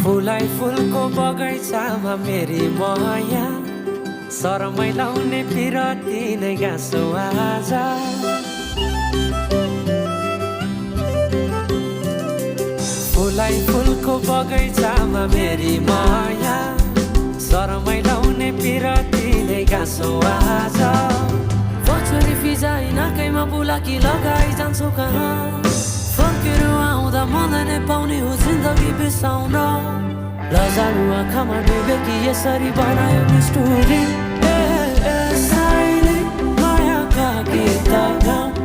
फुलाई फुलको बगैँचामा मेरी माया शरमै लाउने पिरती नै गाँसो आज फुलाई फुलको बगैँचामा मेरी माया शरमै लाउने पिरती नै गाँसो आज बचरी फिजाइ नाकैमा बुलाकी लगाइ जान्छौ कहाँ फर्केर आउँदा मलाई नै पाउने हो जिन्दगी बिसाउन लजालु आँखामा डुबेकी यसरी बनायो नि स्टोरी साइले मायाका गीत गाउँ